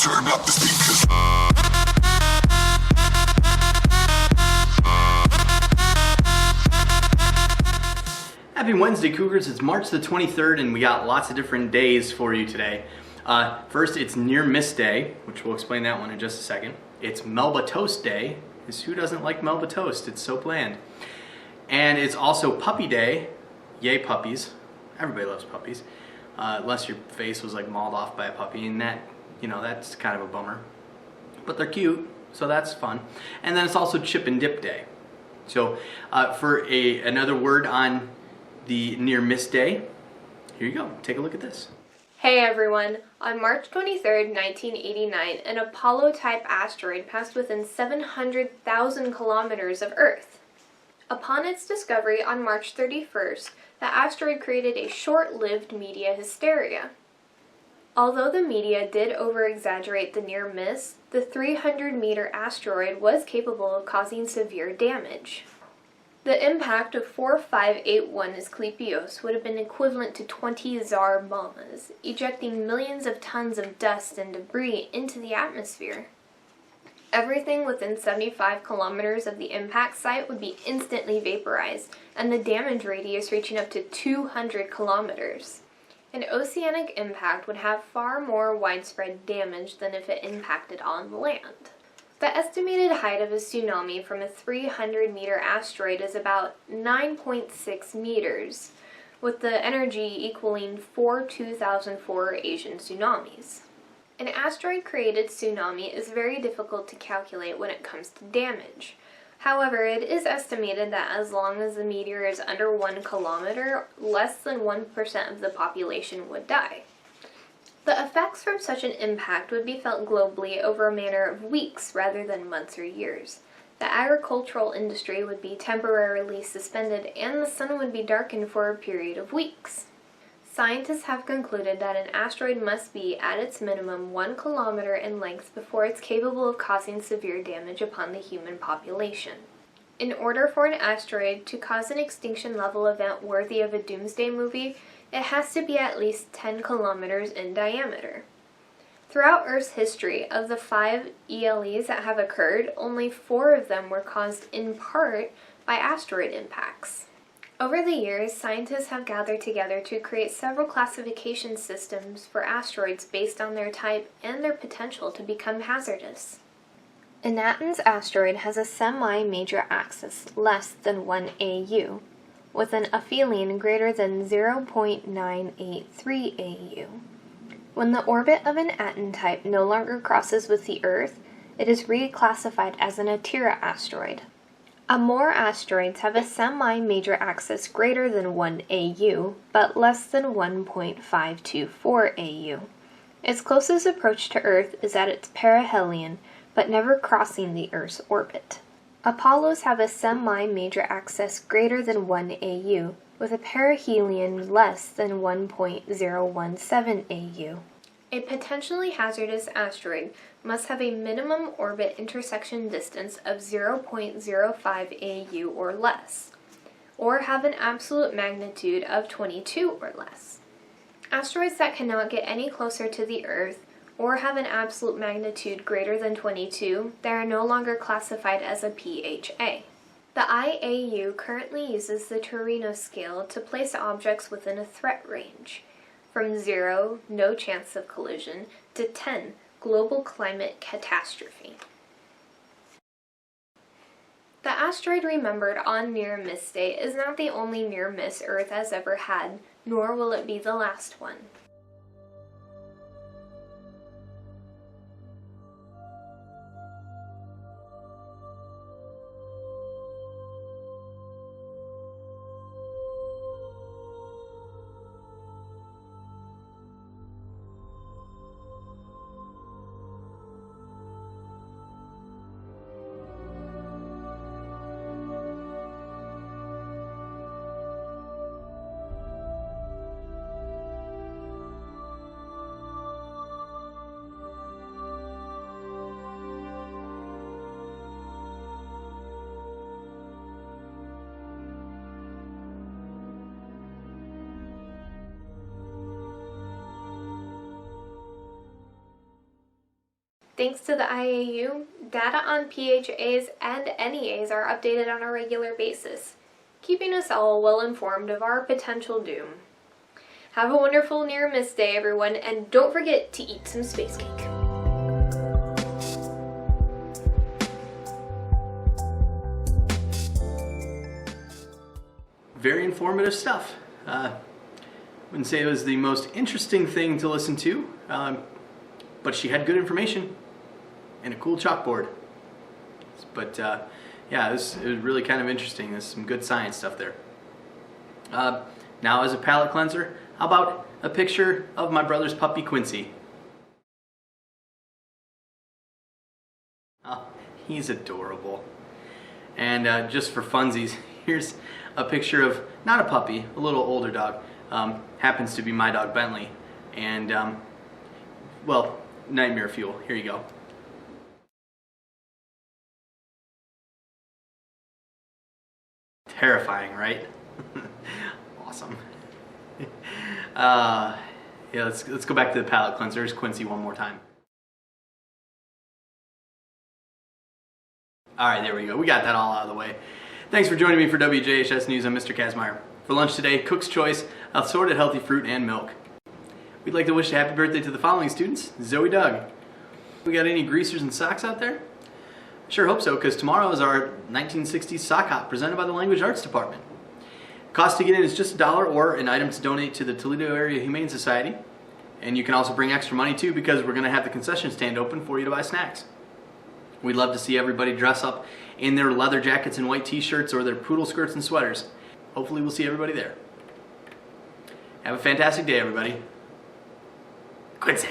Turn up the speakers. Happy Wednesday, Cougars. It's March the 23rd, and we got lots of different days for you today. First, it's Near Miss Day, which we'll explain that one in just a second. It's Melba Toast Day, because who doesn't like Melba Toast? It's so bland. And it's also Puppy Day. Yay, puppies. Everybody loves puppies. Unless your face was like mauled off by a puppy, and that, that's kind of a bummer. But they're cute, so that's fun. And then it's also Chip and Dip Day. So for another word on the Near Miss Day, here you go. Take a look at this. Hey everyone! On March 23rd, 1989, an Apollo-type asteroid passed within 700,000 kilometers of Earth. Upon its discovery on March 31st, the asteroid created a short-lived media hysteria. Although the media did over-exaggerate the near miss, the 300-meter asteroid was capable of causing severe damage. The impact of 4581 Asclepios would have been equivalent to 20 Tsar bombs, ejecting millions of tons of dust and debris into the atmosphere. Everything within 75 kilometers of the impact site would be instantly vaporized, and the damage radius reaching up to 200 kilometers. An oceanic impact would have far more widespread damage than if it impacted on land. The estimated height of a tsunami from a 300-meter asteroid is about 9.6 meters, with the energy equaling 4 2004 Asian tsunamis. An asteroid-created tsunami is very difficult to calculate when it comes to damage. However, it is estimated that as long as the meteor is under 1 kilometer, less than 1% of the population would die. The effects from such an impact would be felt globally over a matter of weeks rather than months or years. The agricultural industry would be temporarily suspended, and the sun would be darkened for a period of weeks. Scientists have concluded that an asteroid must be, at its minimum, 1 kilometer in length before it's capable of causing severe damage upon the human population. In order for an asteroid to cause an extinction-level event worthy of a doomsday movie, it has to be at least 10 kilometers in diameter. Throughout Earth's history, of the 5 ELEs that have occurred, only 4 of them were caused in part by asteroid impacts. Over the years, scientists have gathered together to create several classification systems for asteroids based on their type and their potential to become hazardous. Annaton's asteroid has a semi-major axis less than 1 AU, with an aphelion greater than 0.983 AU. When the orbit of an Atton type no longer crosses with the Earth, it is reclassified as an Atira asteroid. Amur asteroids have a semi-major axis greater than 1 AU, but less than 1.524 AU. Its closest approach to Earth is at its perihelion, but never crossing the Earth's orbit. Apollos have a semi-major axis greater than 1 AU, with a perihelion less than 1.017 AU. A potentially hazardous asteroid must have a minimum orbit intersection distance of 0.05 AU or less, or have an absolute magnitude of 22 or less. Asteroids that cannot get any closer to the Earth or have an absolute magnitude greater than 22, they are no longer classified as a PHA. The IAU currently uses the Torino scale to place objects within a threat range, from 0, no chance of collision, to 10, global climate catastrophe. The asteroid remembered on Near Miss Day is not the only near miss Earth has ever had, nor will it be the last one. Thanks to the IAU, data on PHAs and NEAs are updated on a regular basis, keeping us all well informed of our potential doom. Have a wonderful near miss day, everyone, and don't forget to eat some space cake. Very informative stuff. Wouldn't say it was the most interesting thing to listen to, but she had good information and a cool chalkboard. But yeah, it was really kind of interesting. There's some good science stuff there. Now as a palate cleanser, how about a picture of my brother's puppy Quincy? Oh, he's adorable. And just for funsies, here's a picture of, not a puppy, a little older dog. Happens to be my dog Bentley. And, well, nightmare fuel. Here you go. Terrifying, right? Awesome. Yeah, let's go back to the palate cleanser. Here's Quincy one more time. All right, there we go. We got that all out of the way. Thanks for joining me for WJHS News. I'm Mr. Kazmaier. For lunch today, Cook's Choice, assorted healthy fruit and milk. We'd like to wish a happy birthday to the following students. Zoe Doug. We got any greasers and socks out there? Sure hope so, because tomorrow is our 1960s sock hop presented by the Language Arts Department. Cost to get in is just $1 or an item to donate to the Toledo Area Humane Society. And you can also bring extra money too, because we're going to have the concession stand open for you to buy snacks. We'd love to see everybody dress up in their leather jackets and white t-shirts or their poodle skirts and sweaters. Hopefully we'll see everybody there. Have a fantastic day, everybody. Quincy!